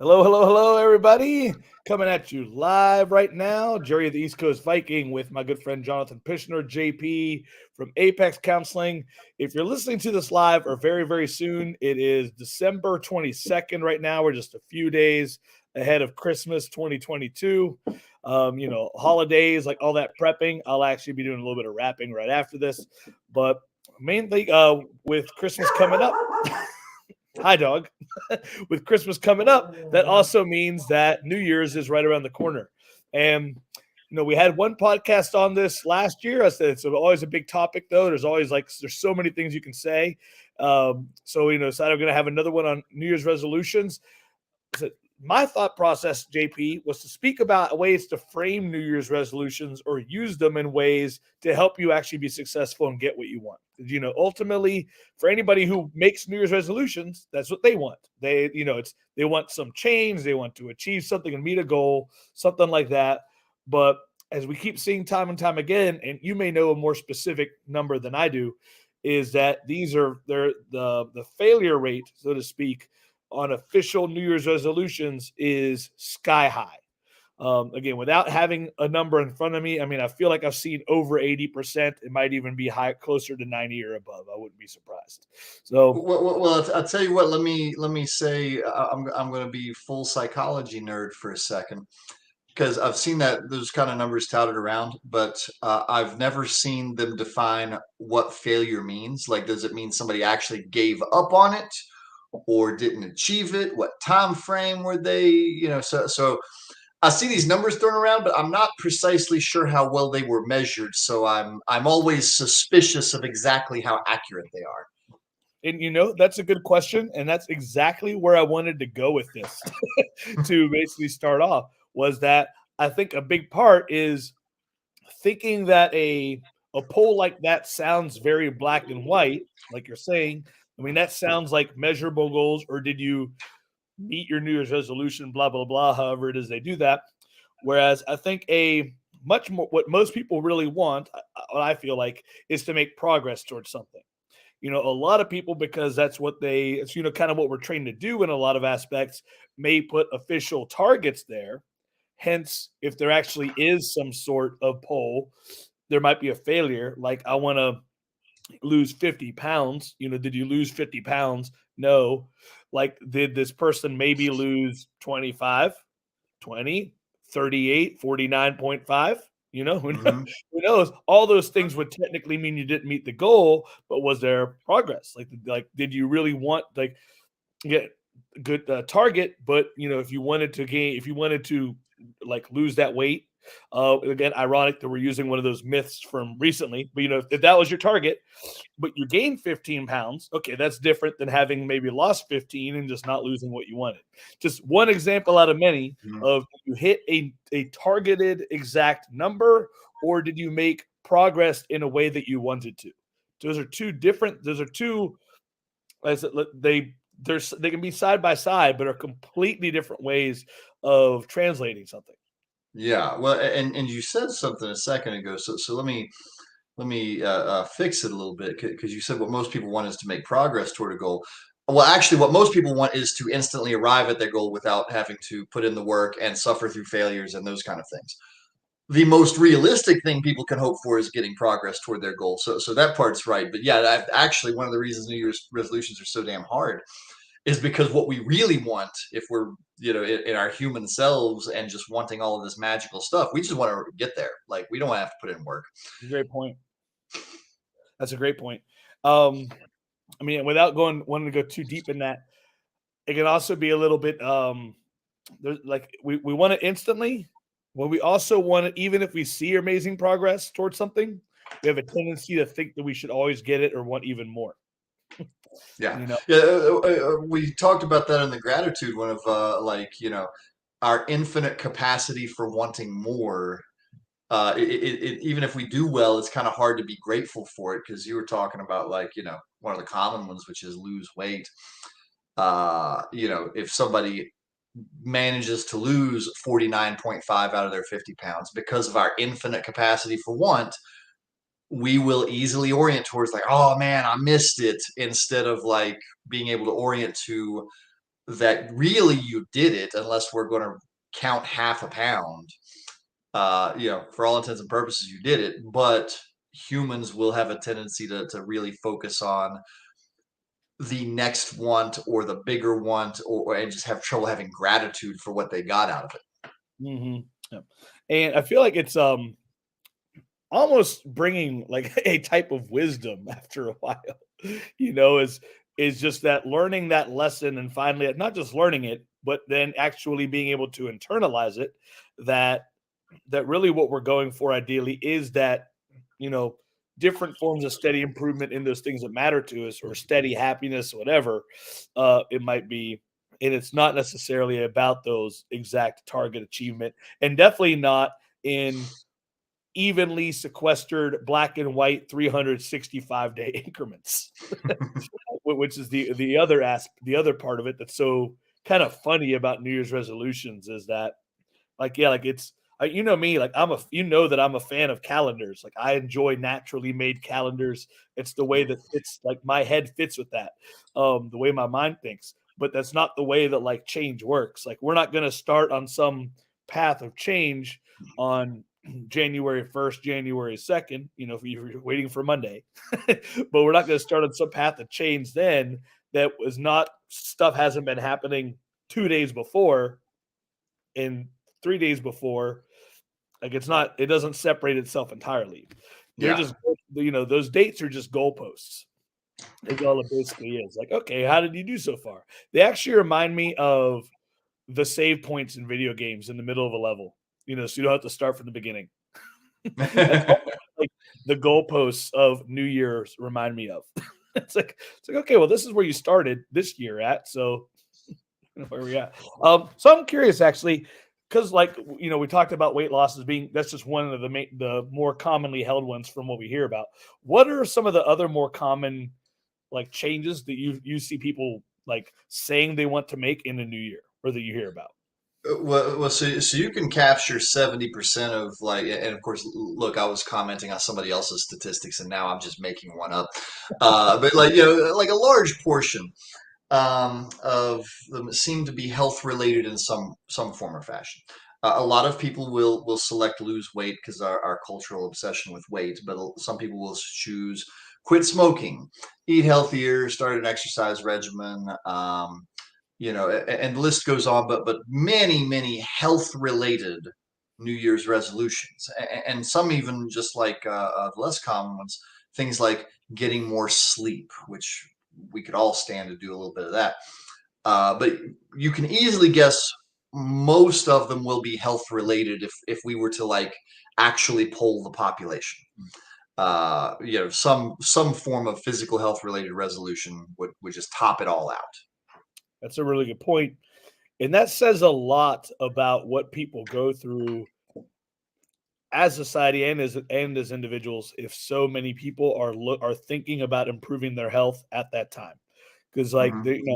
Hello, hello, hello, everybody. Coming at you live right now. Jerry, the East Coast Viking, with my good friend Jonathan Pishner, JP from Apex Counseling. If you're listening to this live or very, very soon, it is December 22nd right now. We're just a few days ahead of Christmas 2022. Holidays, like all that prepping. I'll actually be doing a little bit of rapping right after this. But mainly with Christmas coming up. Hi, dog. With Christmas coming up, that also means that New Year's is right around the corner. And we had one podcast on this last year. I said it's always a big topic, though. There's so many things you can say. So I'm going to have another one on New Year's resolutions. So my thought process, JP, was to speak about ways to frame New Year's resolutions or use them in ways to help you actually be successful and get what you want. Ultimately, for anybody who makes New Year's resolutions, that's what they want. They want some change, they want to achieve something and meet a goal, something like that. But as we keep seeing time and time again, and you may know a more specific number than I do, is that the failure rate, so to speak, on official New Year's resolutions is sky high. Again, without having a number in front of me, I mean, I feel like I've seen over 80%. It might even be high, closer to 90 or above. I wouldn't be surprised. So, I'll tell you what. Let me say I'm going to be full psychology nerd for a second because I've seen that those kind of numbers touted around, but I've never seen them define what failure means. Like, does it mean somebody actually gave up on it or didn't achieve it? What time frame were they? So I see these numbers thrown around, but I'm not precisely sure how well they were measured. So I'm always suspicious of exactly how accurate they are. and that's a good question. And that's exactly where I wanted to go with this to basically start off, was that I think a big part is thinking that a poll like that sounds very black and white, like you're saying. I mean, that sounds like measurable goals, or did you meet your New Year's resolution, blah, blah, blah, however it is they do that. Whereas I think a much more, what most people really want, what I feel like, is to make progress towards something. A lot of people, because it's kind of what we're trained to do in a lot of aspects, may put official targets there. Hence, if there actually is some sort of poll, there might be a failure. Like, I want to lose 50 pounds. Did you lose 50 pounds? No. Like, did this person maybe lose 25, 20, 38, 49.5? Who knows? Mm-hmm. Who knows? All those things would technically mean you didn't meet the goal, but was there progress? Like, did you really want, like, get a good target? But if you wanted to like lose that weight, again, ironic that we're using one of those myths from recently, but if that was your target, but you gained 15 pounds, okay, that's different than having maybe lost 15 and just not losing what you wanted. Just one example out of many of, you hit a targeted exact number, or did you make progress in a way that you wanted to? Those are two, as they can be side by side, but are completely different ways of translating something. Yeah, well, and you said something a second ago, so let me fix it a little bit because you said what most people want is to make progress toward a goal. Well, actually, what most people want is to instantly arrive at their goal without having to put in the work and suffer through failures and those kind of things. The most realistic thing people can hope for is getting progress toward their goal. So that part's right. But yeah, actually, one of the reasons New Year's resolutions are so damn hard is because what we really want, if we're in our human selves and just wanting all of this magical stuff, we just want to get there. Like, we don't have to put in work. Great point. That's a great point. Um, I mean, without wanting to go too deep in that, it can also be a little bit there's like we want it instantly, but we also want it even if we see amazing progress towards something. We have a tendency to think that we should always get it or want even more. Yeah, You know, yeah. We talked about that in the gratitude one of our infinite capacity for wanting more. Even if we do well, it's kind of hard to be grateful for it because you were talking about, like, one of the common ones, which is lose weight. If somebody manages to lose 49.5 out of their 50 pounds because of our infinite capacity for want, we will easily orient towards, like, oh man, I missed it, instead of like being able to orient to that really you did it, unless we're going to count half a pound. For all intents and purposes, you did it, but humans will have a tendency to really focus on the next want or the bigger want, and just have trouble having gratitude for what they got out of it. Mhm. Yep. And I feel like it's, almost bringing, like, a type of wisdom after a while, is just that learning that lesson and finally not just learning it, but then actually being able to internalize it, that really what we're going for ideally is that, you know, different forms of steady improvement in those things that matter to us, or steady happiness, whatever, it might be. And it's not necessarily about those exact target achievement, and definitely not in evenly sequestered black and white 365-day increments, which is the other part of it that's so kind of funny about New Year's resolutions, is that, like, yeah, like, it's you know me, like, that I'm a fan of calendars. Like, I enjoy naturally made calendars. It's the way that it's like my head fits with that, the way my mind thinks. But that's not the way that, like, change works. Like, we're not gonna start on some path of change on January 1st, January 2nd, if you're waiting for Monday. But we're not gonna start on some path of change then that was not stuff hasn't been happening 2 days before and 3 days before. Like, it doesn't separate itself entirely. They're Yeah. just, those dates are just goalposts, is all it basically is. Like, okay, how did you do so far? They actually remind me of the save points in video games in the middle of a level, so you don't have to start from the beginning. That's almost like the goalposts of New Year's remind me of. It's like, okay, well, this is where you started this year at, so where we at. So I'm curious, actually, because, like, we talked about weight loss as being, that's just one of the more commonly held ones from what we hear about. What are some of the other more common, like, changes that you see people, like, saying they want to make in the new year, or that you hear about? So you can capture 70% of, like, and of course, look, I was commenting on somebody else's statistics, and now I'm just making one up. But, like, like a large portion of them seem to be health related in some form or fashion. A lot of people will select lose weight because our cultural obsession with weight, but some people will choose quit smoking, eat healthier, start an exercise regimen. And the list goes on, but many health related New Year's resolutions, and some even just like the less common ones, things like getting more sleep, which we could all stand to do a little bit of that. But you can easily guess most of them will be health related if we were to, like, actually poll the population. Some form of physical health related resolution would just top it all out. That's a really good point, and that says a lot about what people go through as society and as individuals, if so many people are thinking about improving their health at that time. Because, like, Mhm.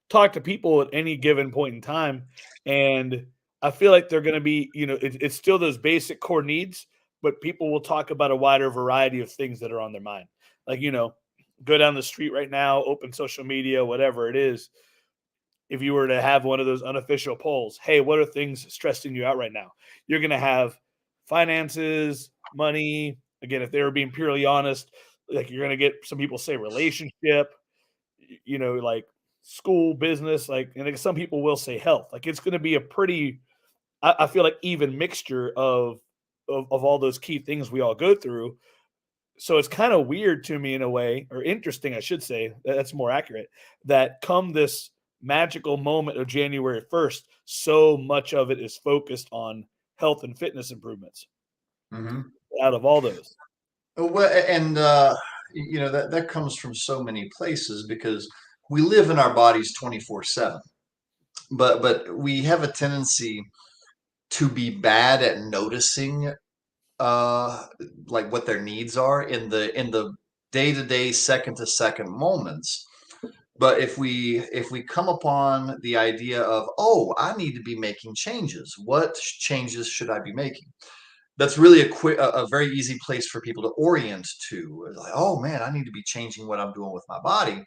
talk to people at any given point in time, and I feel like they're going to be, it's still those basic core needs, but people will talk about a wider variety of things that are on their mind. Like, go down the street right now, open social media, whatever it is. If you were to have one of those unofficial polls, hey, what are things stressing you out right now? You're going to have finances, money. Again, if they were being purely honest, like, you're going to get some people say relationship, like school, business, like, and like some people will say health. Like, it's going to be a pretty, I feel like, even mixture of all those key things we all go through. So it's kind of weird to me, in a way, or interesting, I should say, that's more accurate, that come this magical moment of January 1st, so much of it is focused on health and fitness improvements Mhm. out of all those. Well, and that comes from so many places because we live in our bodies 24/7. But we have a tendency to be bad at noticing uh like what their needs are in the day-to-day, second-to-second moments. But if we come upon the idea of, oh, I need to be making changes, what changes should I be making? That's really a very easy place for people to orient to. Like, oh man, I need to be changing what I'm doing with my body.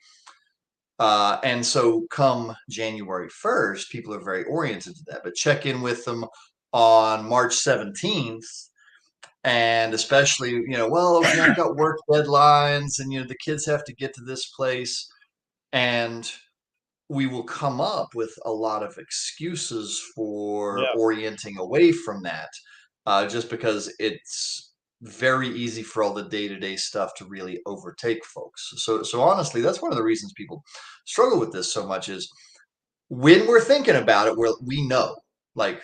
And so come January 1st, people are very oriented to that. But check in with them on March 17th. And especially, well, okay, I've got work deadlines and, the kids have to get to this place. And we will come up with a lot of excuses for Yeah. orienting away from that, just because it's very easy for all the day-to-day stuff to really overtake folks. So honestly, that's one of the reasons people struggle with this so much is when we're thinking about it, we know, like,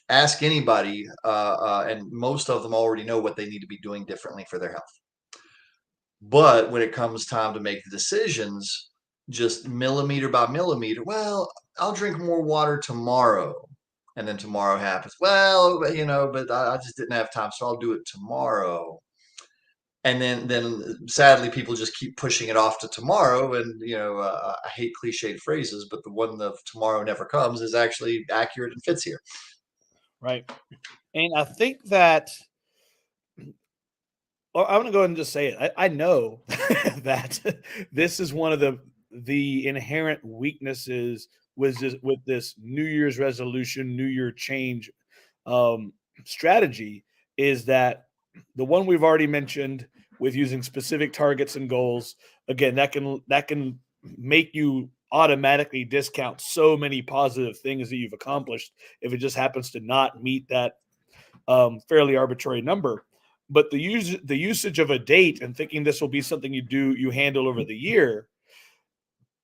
ask anybody, and most of them already know what they need to be doing differently for their health. But when it comes time to make the decisions, just millimeter by millimeter, well, I'll drink more water tomorrow. And then tomorrow happens. Well, but I just didn't have time, so I'll do it tomorrow. And then sadly, people just keep pushing it off to tomorrow. And, I hate cliched phrases, but the one of tomorrow never comes is actually accurate and fits here. Right. And I think that, well, I'm gonna go ahead and just say it. I know that this is one of the inherent weaknesses with this New Year's resolution, New Year change um, strategy is that the one we've already mentioned with using specific targets and goals. Again, that can make you automatically discount so many positive things that you've accomplished if it just happens to not meet that fairly arbitrary number. But the usage of a date and thinking this will be something you handle over the year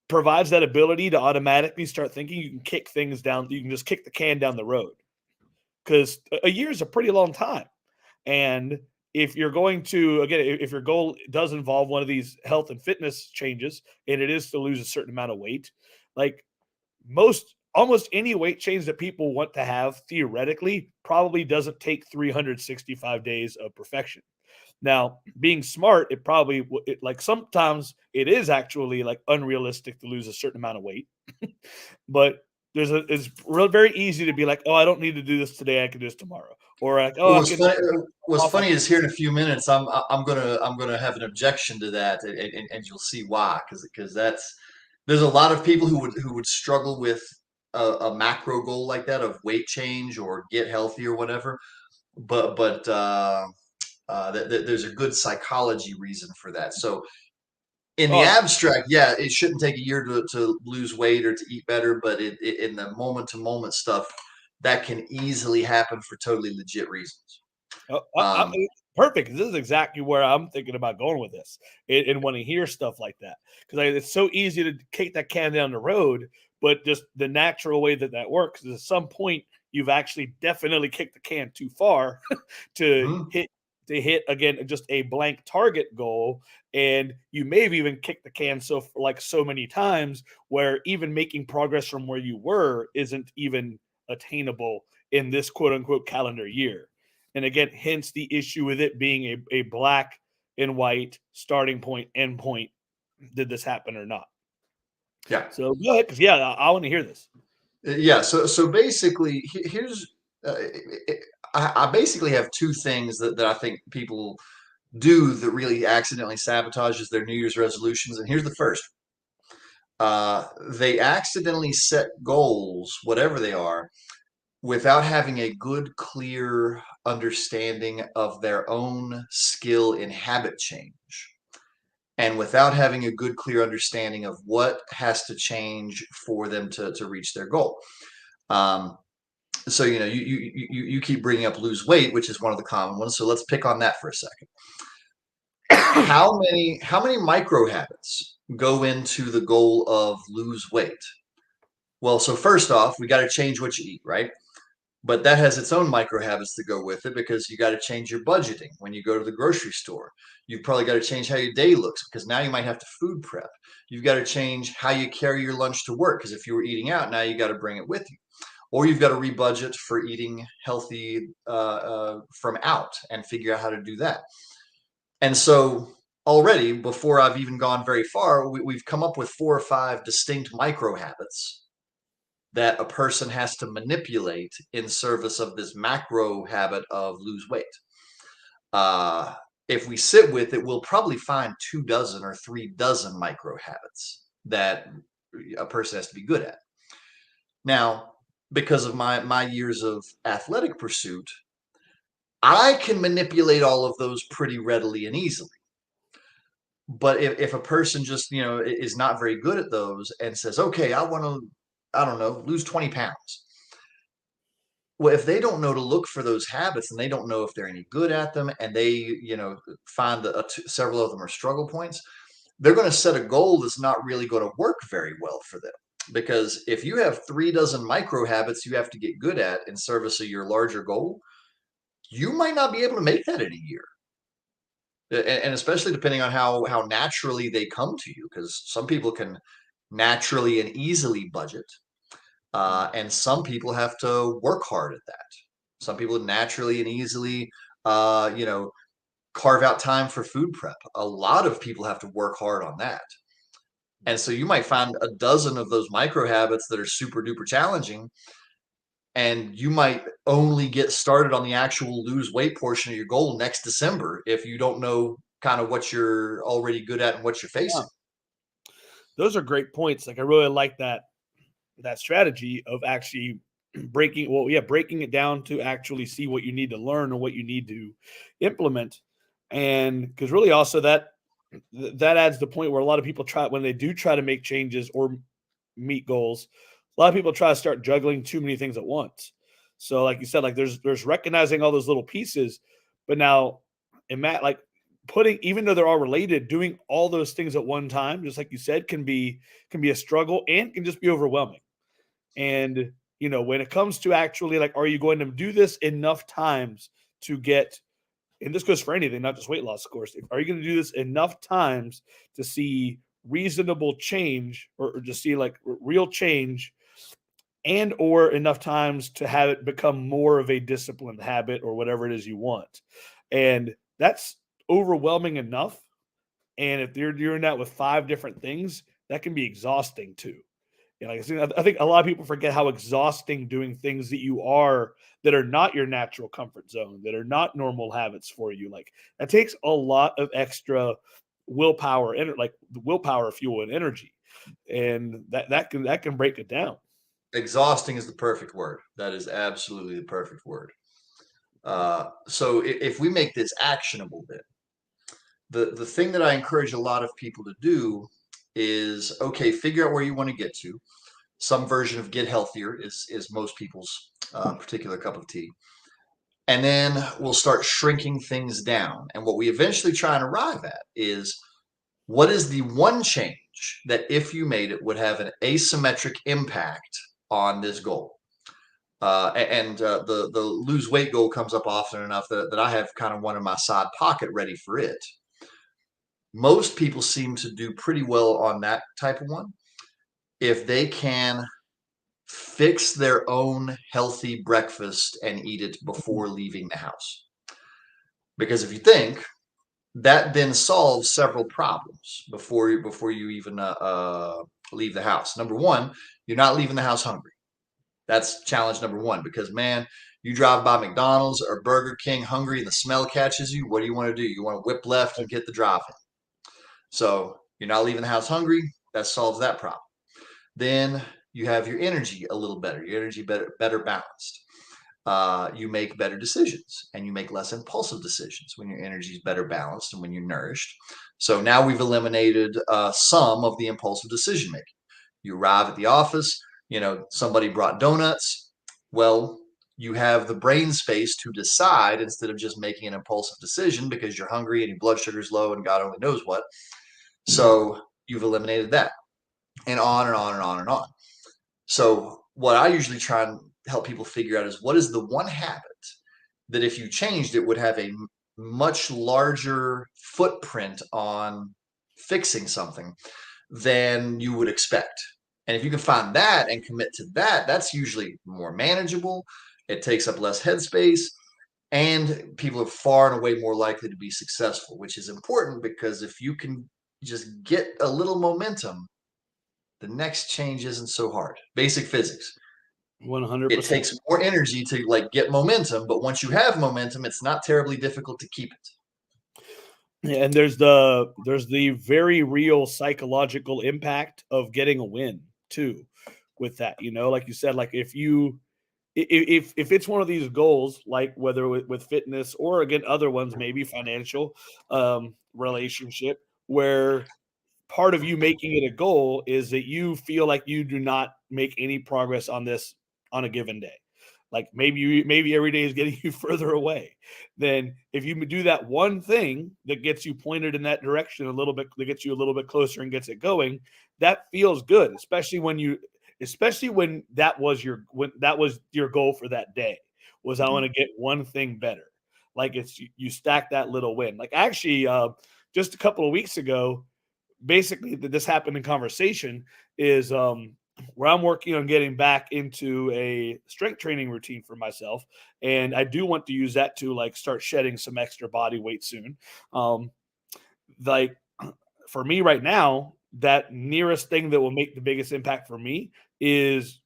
provides that ability to automatically start thinking you can kick things down. You can just kick the can down the road because a year is a pretty long time. And if you're going to, again, if your goal does involve one of these health and fitness changes, and it is to lose a certain amount of weight, like almost any weight change that people want to have theoretically probably doesn't take 365 days of perfection. Now, being smart, like sometimes it is actually like unrealistic to lose a certain amount of weight, but it's very easy to be like, oh, I don't need to do this today. I can do this tomorrow. Or like, oh, Well, I can what's off on funny is here in a few minutes, I'm gonna have an objection to that, and you'll see why, because there's a lot of people who would struggle with a macro goal like that of weight change or get healthy or whatever, but there's a good psychology reason for that. So in the oh, abstract, yeah, it shouldn't take a year to lose weight or to eat better, but in the moment to moment stuff, that can easily happen for totally legit reasons. oh, Um, perfect. This is exactly where I'm thinking about going with this, and want to hear stuff like that because it's so easy to kick that can down the road. But just the natural way that works is at some point you've actually definitely kicked the can too far to mhm. hit again just a blank target goal, and you may have even kicked the can so many times where even making progress from where you were isn't even attainable in this quote unquote calendar year. And again, hence the issue with it being a black and white starting point, end point. Did this happen or not? Yeah. So go ahead, because yeah, I want to hear this. Yeah. So basically, here's I basically have two things that I think people do that really accidentally sabotages their New Year's resolutions. And here's the first. They accidentally set goals, whatever they are, without having a good, clear understanding of their own skill in habit change, and without having a good, clear understanding of what has to change for them to reach their goal. Um, so you keep bringing up lose weight, which is one of the common ones. So let's pick on that for a second. How many micro habits go into the goal of lose weight? Well, so first off, we got to change what you eat, right? But that has its own micro habits to go with it because you got to change your budgeting when you go to the grocery store. You've probably got to change how your day looks because now you might have to food prep. You've got to change how you carry your lunch to work because if you were eating out, now you got to bring it with you. Or you've got to rebudget for eating healthy from out and figure out how to do that. And so already, before I've even gone very far, we've come up with 4 or 5 distinct micro habits that a person has to manipulate in service of this macro habit of lose weight. Uh, if we sit with it, we'll probably find 2 dozen or 3 dozen micro habits that a person has to be good at. Now, because of my years of athletic pursuit, I can manipulate all of those pretty readily and easily. But if a person just, is not very good at those and says, okay, I want to, I don't know, lose 20 pounds. Well, if they don't know to look for those habits and they don't know if they're any good at them, and they, find that several of them are struggle points, they're going to set a goal that's not really going to work very well for them. Because if you have 36 micro habits you have to get good at in service of your larger goal, you might not be able to make that in a year. And especially depending on how naturally they come to you, because some people can naturally and easily budget, and some people have to work hard at that. Some people naturally and easily, carve out time for food prep. A lot of people have to work hard on that. And so you might find a dozen of those micro habits that are super duper challenging, and you might only get started on the actual lose weight portion of your goal next December if you don't know kind of what you're already good at and what you're facing. Those are great points. Like, I really like that strategy of actually breaking it down to actually see what you need to learn or what you need to implement. And because really also that adds the point where a lot of people try, when they do try to make changes or meet goals, a lot of people try to start juggling too many things at once. So like you said, like there's recognizing all those little pieces, but now like putting, even though they're all related, doing all those things at one time, just like you said, can be a struggle and can just be overwhelming. And when it comes to actually, like, are you going to do this enough times to get, and this goes for anything, not just weight loss, of course, are you going to do this enough times to see reasonable change, or just see like real change, and or enough times to have it become more of a disciplined habit or whatever it is you want? And that's overwhelming enough. And if you're doing that with 5 different things, that can be exhausting too. Like I think a lot of people forget how exhausting doing things that are not your natural comfort zone, that are not normal habits for you. Like, that takes a lot of extra willpower, and like willpower, fuel, and energy, and that can break it down. Exhausting is the perfect word. That is absolutely the perfect word. So if we make this actionable, then the thing that I encourage a lot of people to do is, okay, figure out where you want to get to. Some version of get healthier is most people's particular cup of tea. And then we'll start shrinking things down. And what we eventually try and arrive at is, what is the one change that if you made it would have an asymmetric impact on this goal? The lose weight goal comes up often enough that I have kind of one in my side pocket ready for it. Most people seem to do pretty well on that type of one if they can fix their own healthy breakfast and eat it before leaving the house. Because if you think, that then solves several problems before you even leave the house. Number one, you're not leaving the house hungry. That's challenge number one, because man, you drive by McDonald's or Burger King hungry and the smell catches you. What do you want to do? You want to whip left and get the drive-in. So you're not leaving the house hungry. That solves that problem. Then you have your energy a little better. Your energy better balanced. You make better decisions, and you make less impulsive decisions when your energy is better balanced and when you're nourished. So now we've eliminated some of the impulsive decision making. You arrive at the office, somebody brought donuts. Well, you have the brain space to decide instead of just making an impulsive decision because you're hungry and your blood sugar's low and God only knows what. So you've eliminated that, and on and on and on and on. So what I usually try and help people figure out is, what is the one habit that if you changed it would have a much larger footprint on fixing something than you would expect. And if you can find that and commit to that, that's usually more manageable. It takes up less headspace, and people are far and away more likely to be successful, which is important, because if you can just get a little momentum, the next change isn't so hard. Basic physics. 100%. It takes more energy to get momentum, but once you have momentum, it's not terribly difficult to keep it. And there's the very real psychological impact of getting a win too with that. Like you said, like if it's one of these goals, like whether with fitness or again other ones, maybe financial, relationship, where part of you making it a goal is that you feel like you do not make any progress on this on a given day. Like maybe every day is getting you further away. Then if you do that one thing that gets you pointed in that direction a little bit, that gets you a little bit closer and gets it going, that feels good, especially when that was your goal for that day, was I want Mhm. to get one thing better. Like it's you stack that little win. Like actually, just a couple of weeks ago, basically this happened in conversation is where I'm working on getting back into a strength training routine for myself, and I do want to use that to like start shedding some extra body weight soon. um like for me right now, that nearest thing that will make the biggest impact for me is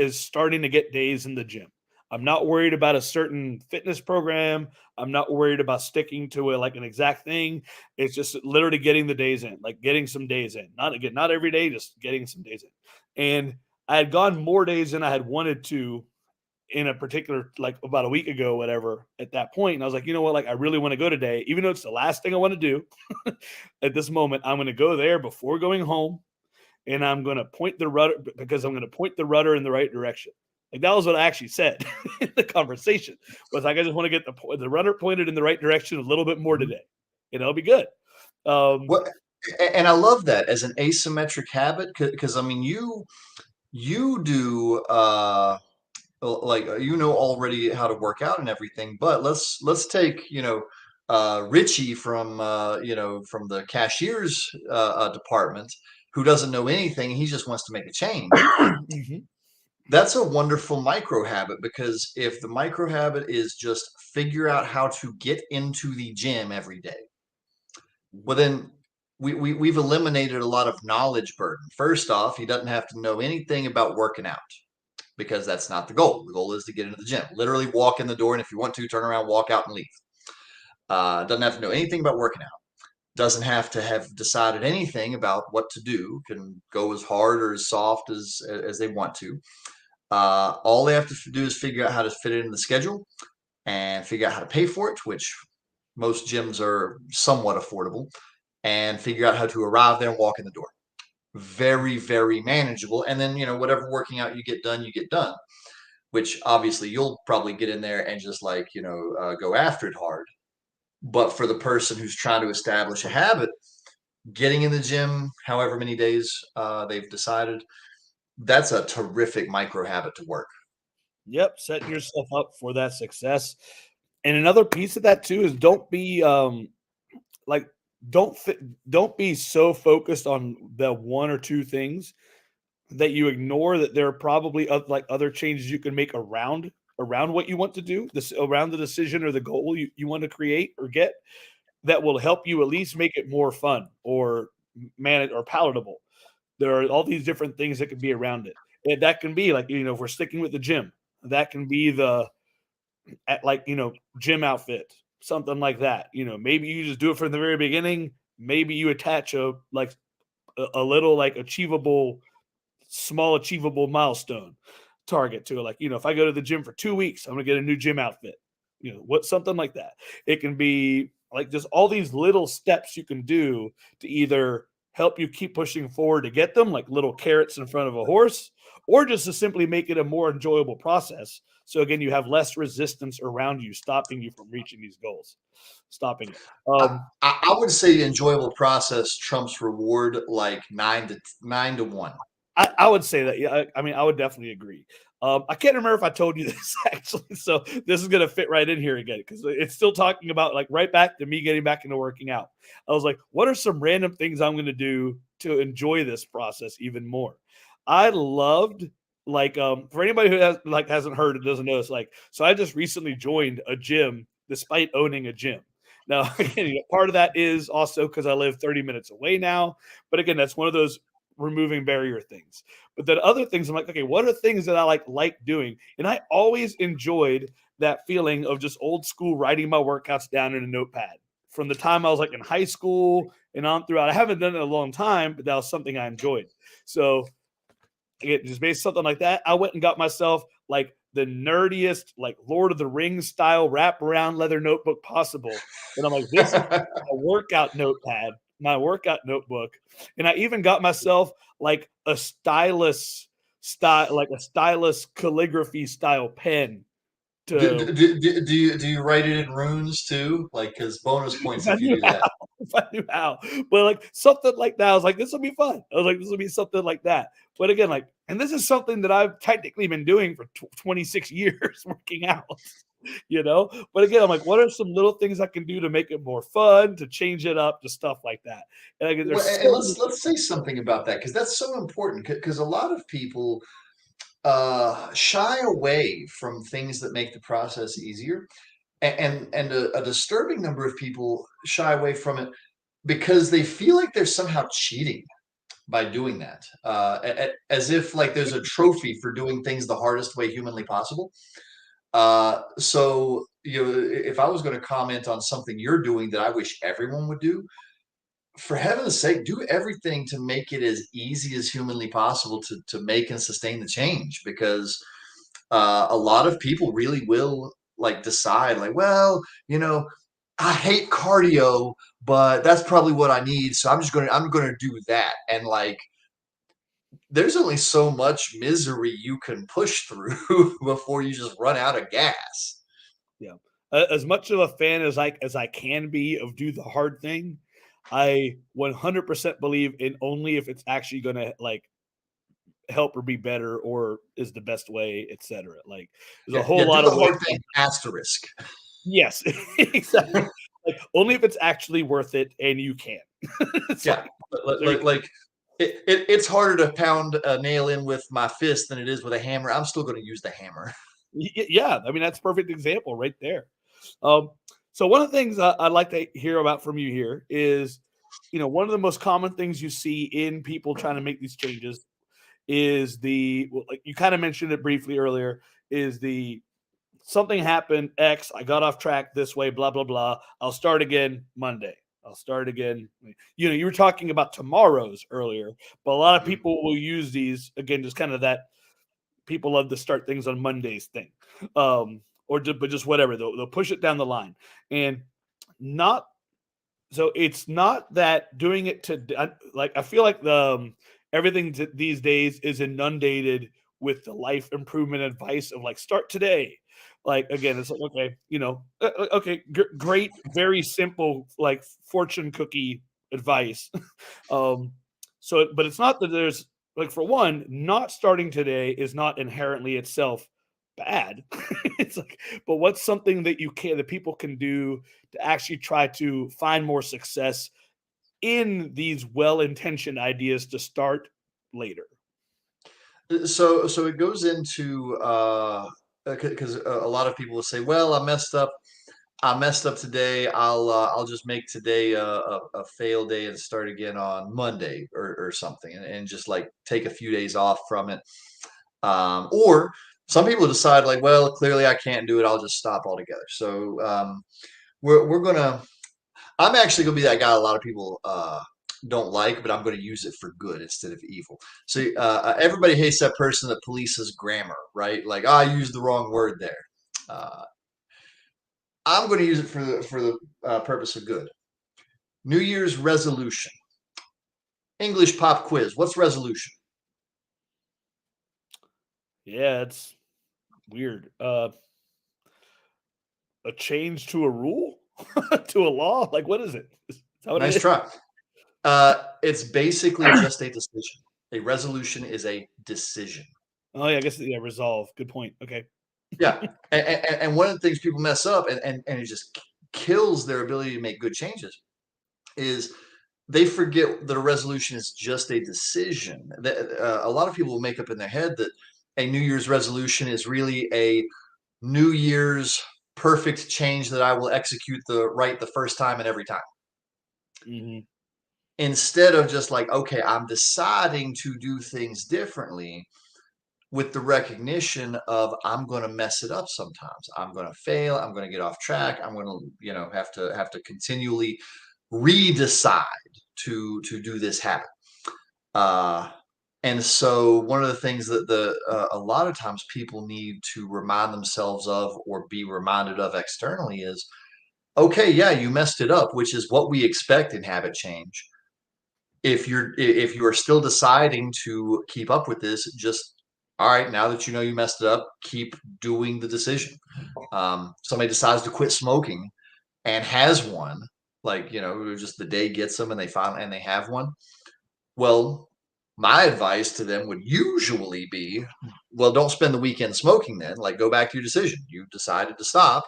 starting to get days in the gym. I'm not worried about a certain fitness program. I'm not worried about sticking to it like an exact thing. It's just literally getting the days in, like getting some days in. Not every day, just getting some days in. And I had gone more days than I had wanted to in a particular, like about a week ago, whatever, at that point. And I was like, you know what? Like, I really want to go today, even though it's the last thing I want to do at this moment. I'm going to go there before going home, and I'm going to point the rudder, because I'm going to point the rudder in the right direction. Like that was what I actually said in the conversation, was like, I just want to get the rudder pointed in the right direction a little bit more Mhm. today. It'll be good. Um, Well, and I love that as an asymmetric habit, because I mean you do like you know already how to work out and everything, but let's take Richie from from the cashier's department, who doesn't know anything. He just wants to make a change. mhm. That's a wonderful micro habit, because if the micro habit is just figure out how to get into the gym every day, well then we've eliminated a lot of knowledge burden. First off, he doesn't have to know anything about working out, because that's not the goal. The goal is to get into the gym. Literally walk in the door, and if you want to, turn around, walk out, and leave. Doesn't have to know anything about working out. Doesn't have to have decided anything about what to do. Can go as hard or as soft as they want to. All they have to do is figure out how to fit it in the schedule and figure out how to pay for it, which most gyms are somewhat affordable, and figure out how to arrive there and walk in the door. Very, very manageable. And then, whatever working out you get done, which obviously you'll probably get in there and just like, go after it hard. But for the person who's trying to establish a habit, getting in the gym, however many days they've decided, that's a terrific micro habit to work. Yep, setting yourself up for that success. And another piece of that too is don't be like don't th- don't be so focused on the one or two things that you ignore that there are probably like other changes you can make around what you want to do, this around the decision or the goal you want to create or get, that will help you at least make it more fun or manage or palatable. There are all these different things that can be around it. And that can be like, if we're sticking with the gym, that can be the like, gym outfit, something like that. Maybe you just do it from the very beginning. Maybe you attach a little like small achievable milestone target to it. Like, if I go to the gym for 2 weeks, I'm gonna get a new gym outfit. What something like that. It can be like just all these little steps you can do to either help you keep pushing forward to get them, like little carrots in front of a horse, or just to simply make it a more enjoyable process. So again, you have less resistance around you, stopping you from reaching these goals, stopping it. I would say enjoyable process trumps reward like 9 to 1. I would say that. Yeah, I mean, I would definitely agree. I can't remember if I told you this actually, so this is gonna fit right in here again because it's still talking about like right back to me getting back into working out. I was like, what are some random things I'm gonna do to enjoy this process even more? I loved like for anybody who hasn't heard it, doesn't know, it's like, so I just recently joined a gym despite owning a gym. Now, again, part of that is also because I live 30 minutes away now. But again, that's one of those removing barrier things. But then other things, I'm like, okay, what are things that I like doing? And I always enjoyed that feeling of just old school writing my workouts down in a notepad. from the time I was like in high school and on throughout. I haven't done it in a long time, but that was something I enjoyed. So again, just based something like that, I went and got myself like the nerdiest, like Lord of the Rings style wraparound leather notebook possible. And I'm like, this is a workout notepad, my workout notebook. And I even got myself like a stylus calligraphy style pen to Do you write it in runes too? Like, because bonus if points I if you knew do how, that. if I knew how. But like something like that, I was like, this will be fun. I was like, this will be something like that. But again, like, and this is something that I've technically been doing for 26 years, working out, you know. But again, I'm like, what are some little things I can do to make it more fun, to change it up, to stuff like that? And again, Well, there's and so many. let's say something about that because that's so important. Because a lot of people shy away from things that make the process easier, and a disturbing number of people shy away from it because they feel like they're somehow cheating by doing that, as if like there's a trophy for doing things the hardest way humanly possible. So you know, if I was going to comment on something you're doing that I wish everyone would do, for heaven's sake, do everything to make it as easy as humanly possible to make and sustain the change because a lot of people really will like decide like, well, you know, I hate cardio, but that's probably what I need, so I'm gonna do that. And like there's only so much misery you can push through before you just run out of gas. Yeah. As much of a fan as I can be of do the hard thing, I 100% believe in only if it's actually going to like help or be better or is the best way, etc. Like there's a Yeah, whole yeah, do lot the of ways. hard thing asterisk. Yes, exactly. Like only if it's actually worth it and you can. It's Yeah, like there you go. like it's harder to pound a nail in with my fist than it is with a hammer. I'm still going to use the hammer. Yeah, I mean that's a perfect example right there. Um, so one of the things I'd like to hear about from you here is, you know, one of the most common things you see in people trying to make these changes is like you kind of mentioned it briefly earlier, is the something happened X, I got off track this way, blah blah blah. I'll start again Monday. I'll start again. You know, you were talking about tomorrows earlier, but a lot of Mhm. people will use these again, just kind of that people love to start things on Mondays thing, or but just whatever. They'll push it down the line, and not so it's not that doing it to like I feel like everything these days is inundated with the life improvement advice of like start today. Like again, it's like okay, you know, okay, great, very simple like fortune cookie advice. um, so, but it's not that there's like for one, not starting today is not inherently itself bad. It's like, but what's something that people can do to actually try to find more success in these well-intentioned ideas to start later? So it goes into because a lot of people will say, well, I messed up. I messed up today. I'll just make today a fail day and start again on Monday or something, and just like take a few days off from it. Or some people decide like, well, clearly I can't do it. I'll just stop altogether. So we're gonna. I'm actually gonna be that guy a lot of people don't like, but I'm gonna use it for good instead of evil. So everybody hates that person that polices grammar, right? Like, I used the wrong word there. Uh, I'm going to use it for the purpose of good. New Year's resolution. English pop quiz. What's resolution? Yeah, it's weird. A change to a rule, to a law. Like, what is it? Is that what it Nice is? try. It's basically just a decision. A resolution is a decision. Oh yeah, I guess yeah. Resolve. Good point. Okay. Yeah, and one of the things people mess up, and it just kills their ability to make good changes, is they forget that a resolution is just a decision. A lot of people will make up in their head that a New Year's resolution is really a New Year's perfect change that I will execute the first time and every time. Hmm. Instead of just like, okay, I'm deciding to do things differently. with the recognition of I'm going to mess it up sometimes. I'm going to fail. I'm going to get off track. I'm going to, have to continually redecide to do this habit. Uh, and so one of the things that a lot of times people need to remind themselves of or be reminded of externally is, okay, yeah, you messed it up, which is what we expect in habit change. If you are still deciding to keep up with this, just all right, now that you know you messed it up, keep doing the decision. Somebody decides to quit smoking and has one, like, just the day gets them and they have one. Well, my advice to them would usually be, well, don't spend the weekend smoking then. Like, go back to your decision. You decided to stop.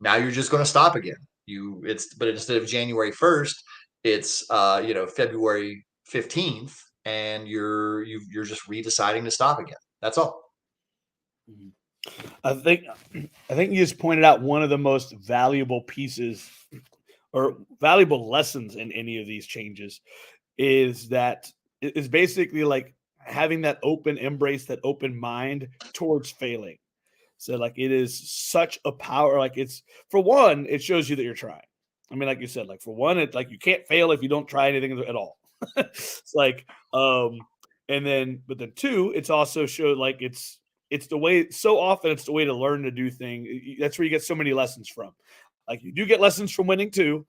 Now you're just going to stop again. But instead of January 1st, it's February 15th, and you're just redeciding to stop again. That's all. I think you just pointed out one of the most valuable pieces or valuable lessons in any of these changes is basically like having that open embrace, that open mind towards failing. So like it is such a power. Like it's, for one, it shows you that you're trying. I mean, like you said, like for one, it's like you can't fail if you don't try anything at all. It's like, and then, but then two, it's also showed like it's the way. So often, it's the way to learn to do things. That's where you get so many lessons from. Like you do get lessons from winning too,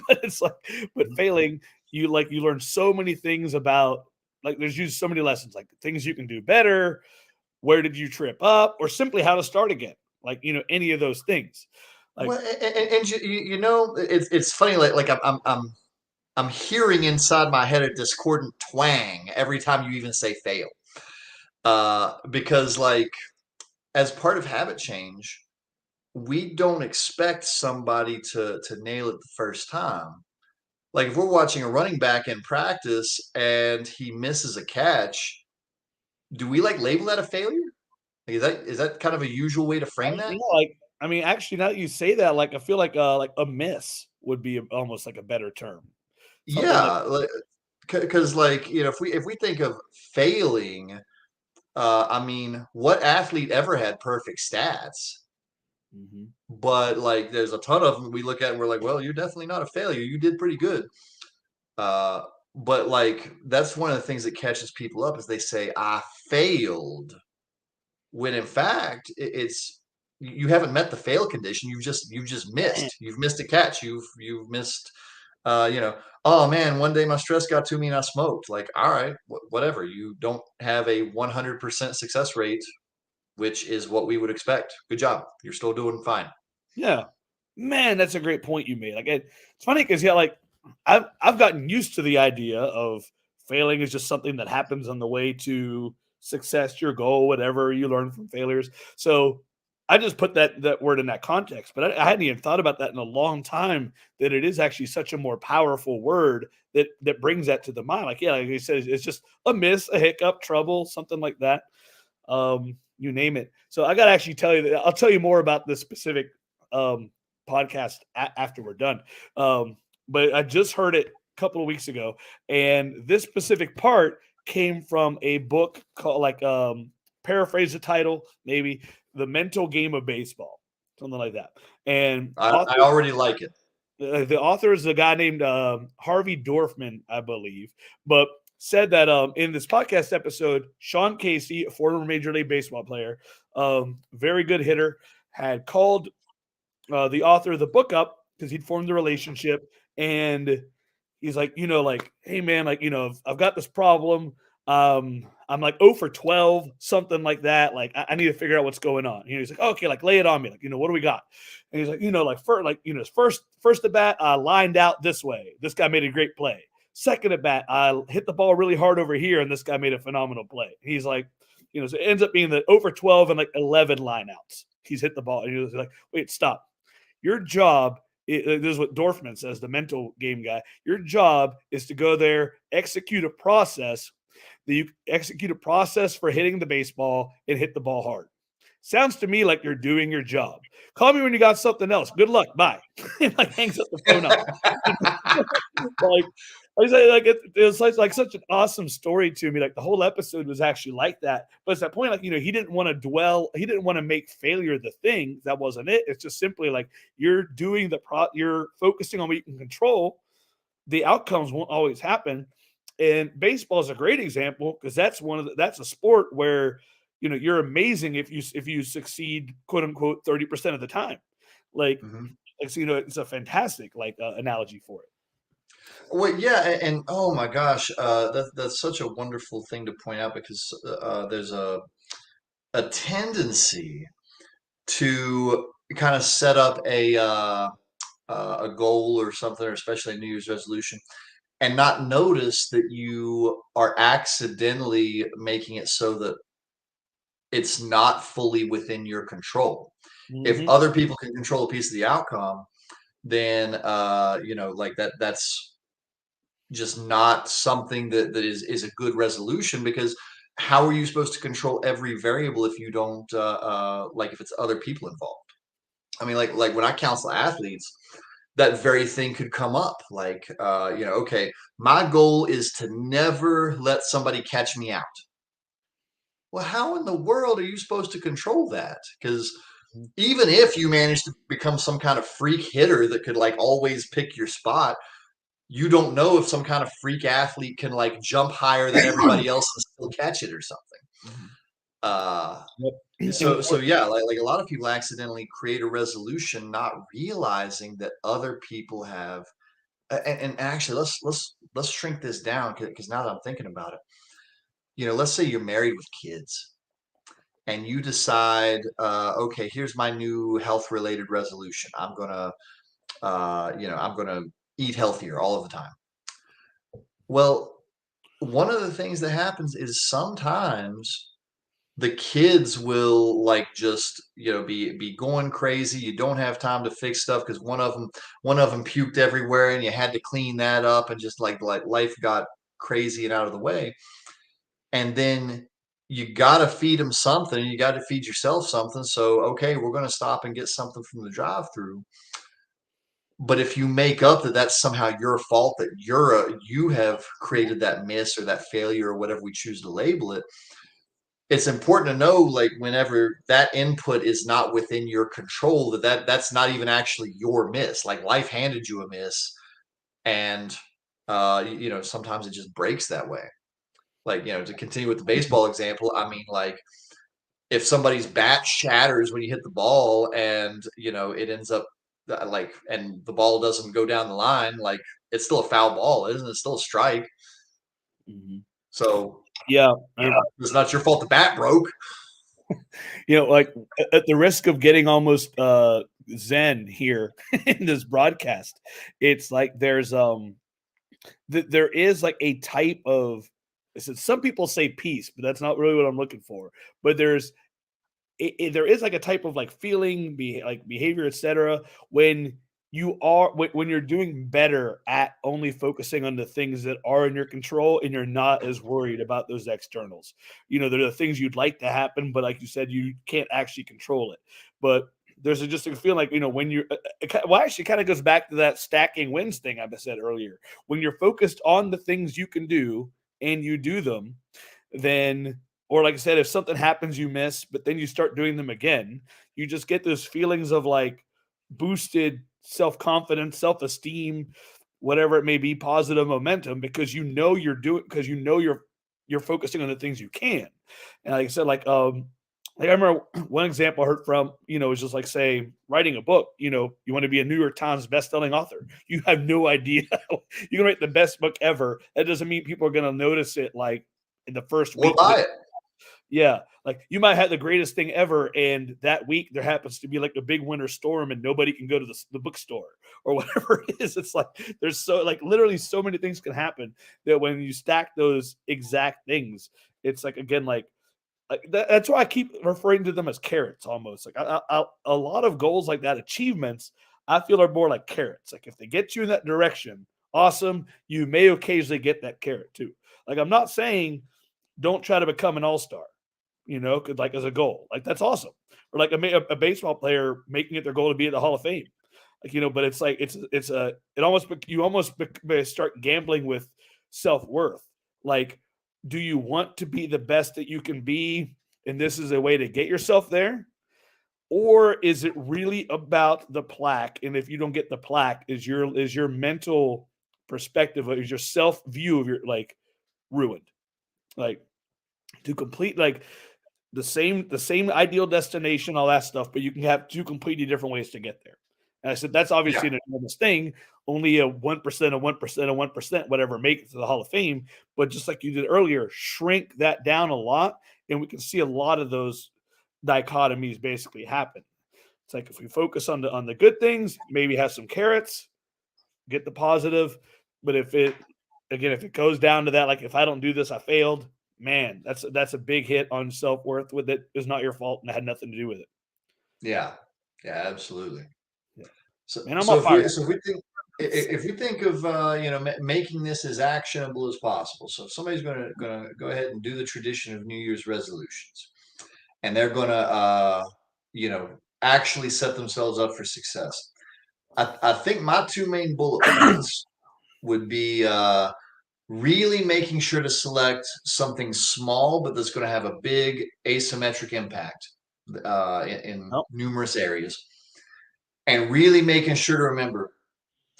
but it's like, but failing, you learn so many things about. Like there's used so many lessons, like things you can do better, where did you trip up, or simply how to start again, like any of those things, like Well, and it's funny. Like I'm hearing inside my head a discordant twang every time you even say fail, because like as part of habit change, we don't expect somebody to nail it the first time. Like if we're watching a running back in practice and he misses a catch, do we like label that a failure? Like, is that kind of a usual way to frame that? like I mean, actually, now that you say that, like I feel like a miss would be almost like a better term, something like. Yeah, because like if we think of failing, I mean, what athlete ever had perfect stats? Mhm. But like, there's a ton of them we look at and we're like, well, you're definitely not a failure. You did pretty good. Uh, but like, that's one of the things that catches people up is they say, I failed, when in fact it's you haven't met the fail condition. You've just Man, missed. You've missed a catch. You've missed. Oh man, one day my stress got to me and I smoked. Like, all right, whatever. You don't have a 100% success rate, which is what we would expect. Good job. You're still doing fine. yeah, man, that's a great point you made. Like it's funny because, yeah, like I've gotten used to the idea of failing is just something that happens on the way to success, your goal, whatever. You learn from failures. So I just put that word in that context, but I hadn't even thought about that in a long time, that it is actually such a more powerful word that brings that to the mind. Like, yeah, like you said, it's just a miss, a hiccup, trouble, something like that. You name it. So I got to actually tell you that I'll tell you more about this specific um, podcast after we're done. But I just heard it a couple of weeks ago, and this specific part came from a book called, like, paraphrase the title, maybe The Mental Game of Baseball, something like that. And I already like it. the author is a guy named Harvey Dorfman, I believe, but said that in this podcast episode, Sean Casey, a former Major League Baseball player, very good hitter, had called the author of the book up because he'd formed a relationship, and he's like, like, hey man, like, I've got this problem. I'm like 0 for 12, something like that. Like, I need to figure out what's going on. He's like, okay, like lay it on me. Like, what do we got? And he's like, first at bat, I lined out this way. This guy made a great play. Second at bat, I hit the ball really hard over here, and this guy made a phenomenal play. He's like, so it ends up being the over 12 and like 11 lineouts. He's hit the ball, and he's like, wait, stop. Your job, this is what Dorfman says, the mental game guy. Your job is to go there, execute a process for hitting the baseball and hit the ball hard. Sounds to me like you're doing your job. Call me when you got something else. Good luck. Bye. And like hangs up the phone up. Like, I say like it was like such an awesome story to me. Like the whole episode was actually like that. But it's that point, like he didn't want to dwell, he didn't want to make failure the thing. That wasn't it. It's just simply like you're doing you're focusing on what you can control. The outcomes won't always happen. And baseball is a great example because that's a sport where you're amazing if you succeed, quote unquote, 30% of the time. Like, Mhm. so, it's a fantastic analogy for it. Well, yeah, and oh my gosh, that's such a wonderful thing to point out because there's a tendency to kind of set up a goal or something, or especially a New Year's resolution, and not notice that you are accidentally making it so that it's not fully within your control. If Hmm. other people can control a piece of the outcome, then like that's just not something that is a good resolution, because how are you supposed to control every variable if you don't like if it's other people involved? I mean, like when I counsel athletes, that very thing could come up. Like, okay, my goal is to never let somebody catch me out. Well, how in the world are you supposed to control that? Because even if you manage to become some kind of freak hitter that could like always pick your spot, you don't know if some kind of freak athlete can like jump higher than everybody else and still catch it or something. Mhm. Uh, Yep. so yeah, like a lot of people accidentally create a resolution, not realizing that other people have. And actually, let's shrink this down, because now that I'm thinking about it, let's say you're married with kids and you decide, okay, here's my new health related resolution. I'm gonna eat healthier all of the time. Well, one of the things that happens is sometimes the kids will like just be going crazy. You don't have time to fix stuff because one of them puked everywhere and you had to clean that up, and just like life got crazy and out of the way. And then you got to feed them something, and you got to feed yourself something. So okay, we're going to stop and get something from the drive through. But if you make up that that's somehow your fault, that you have created that miss or that failure or whatever we choose to label it, it's important to know, like, whenever that input is not within your control, that's not even actually your miss. Like, life handed you a miss, and sometimes it just breaks that way. Like, to continue with the baseball example, I mean, like, if somebody's bat shatters when you hit the ball, and it ends up and the ball doesn't go down the line, like, it's still a foul ball, isn't it? It's still a strike. Mhm. So Yeah. it's not your fault the bat broke. Like at the risk of getting almost zen here in this broadcast, it's like there is like a type of, some people say peace, but that's not really what I'm looking for. But there is like a type of like feeling, like behavior, etc. When when you're doing better at only focusing on the things that are in your control, and you're not as worried about those externals. There are the things you'd like to happen, but like you said, you can't actually control it. But there's just a feeling like, when you're well, actually kind of goes back to that stacking wins thing I said earlier. When you're focused on the things you can do and you do them, then, or like I said, if something happens you miss, but then you start doing them again, you just get those feelings of like boosted self-confidence, self-esteem, whatever it may be, positive momentum, because you're focusing on the things you can. And like I said, like I remember one example I heard from, is just like, say, writing a book. You want to be a New York Times best-selling author. You have no idea. You can write the best book ever. That doesn't mean people are going to notice it like in the first Or week of buy it. it. Yeah, like you might have the greatest thing ever, and that week there happens to be like a big winter storm, and nobody can go to the bookstore or whatever it is. It's like there's literally so many things can happen that when you stack those exact things, it's like, again, that's why I keep referring to them as carrots almost. Like a lot of goals like that, achievements, I feel are more like carrots. Like if they get you in that direction, awesome. You may occasionally get that carrot too. Like I'm not saying don't try to become an all-star, like as a goal. Like that's awesome. Or like a baseball player making it their goal to be at the Hall of Fame. But it's like you almost start gambling with self-worth. Like, do you want to be the best that you can be, and this is a way to get yourself there? Or is it really about the plaque? And if you don't get the plaque, is your mental perspective, is your self view of your ruined? Like, to complete the same ideal destination, all that stuff, but you can have two completely different ways to get there. And I said that's obviously Yeah. an enormous thing. Only a 1%, a 1%, a 1%, whatever make it to the Hall of Fame. But just like you did earlier, shrink that down a lot, and we can see a lot of those dichotomies basically happen. It's like if we focus on the good things, maybe have some carrots, get the positive. But if it goes down to that, like if I don't do this, I failed. Man, that's a big hit on self worth. With it is not your fault and it had nothing to do with it. Yeah. Yeah, absolutely. Yeah, So, man, I'm so all if fired we up. so if we think of making this as actionable as possible. So if somebody's gonna go ahead and do the tradition of New Year's resolutions, and they're gonna actually set themselves up for success. I think my two main bullet points would be really making sure to select something small, but that's going to have a big asymmetric impact in Oh, numerous areas. And really making sure to remember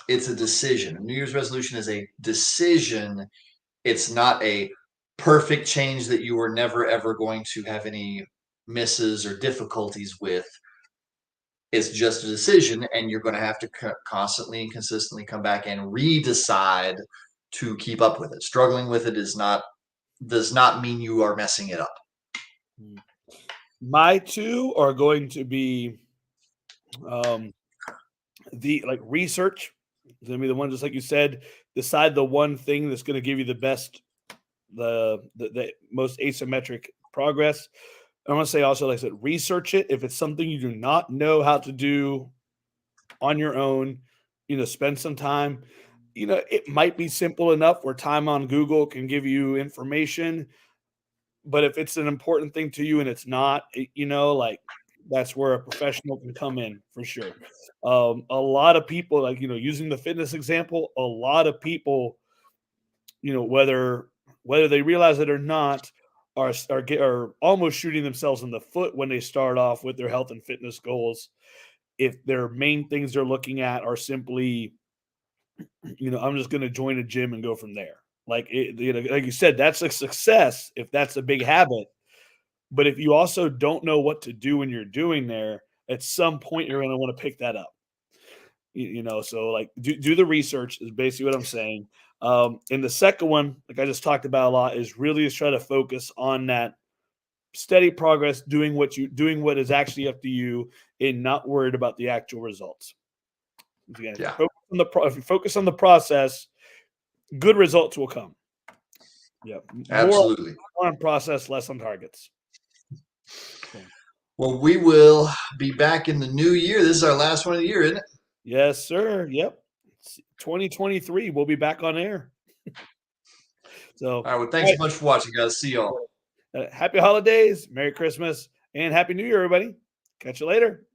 it's a decision. A New Year's resolution is a decision. It's not a perfect change that you are never, ever going to have any misses or difficulties with. It's just a decision, and you're going to have to constantly and consistently come back and redecide to keep up with it. Struggling with it does not mean you are messing it up. my two are going to be um, the research. It's gonna be the one, just like you said. Decide the one thing that's going to give you the best, the most asymmetric progress. I want to say also, like I said, research it. If it's something you do not know how to do on your own, spend some time. It might be simple enough where time on Google can give you information, but if it's an important thing to you and it's not, like that's where a professional can come in for sure. A lot of people, using the fitness example, a lot of people, whether they realize it or not, are almost shooting themselves in the foot when they start off with their health and fitness goals. If their main things they're looking at are simply, I'm just going to join a gym and go from there. Like you said, that's a success if that's a big habit. But if you also don't know what to do when you're doing there, at some point you're going to want to pick that up. So like do the research is basically what I'm saying. And the second one, like I just talked about a lot, is really just try to focus on that steady progress, doing what is actually up to you, and not worried about the actual results. Again, Yeah, if you focus on the process, good results will come. Yeah, more absolutely. on process, less on targets. So, Well, we will be back in the new year. This is our last one of the year, isn't it? yes, sir. Yep. 2023, we'll be back on air. So, All right. Well, all thanks so much for watching, guys. See y'all. right. Happy holidays, Merry Christmas, and Happy New Year, everybody. Catch you later.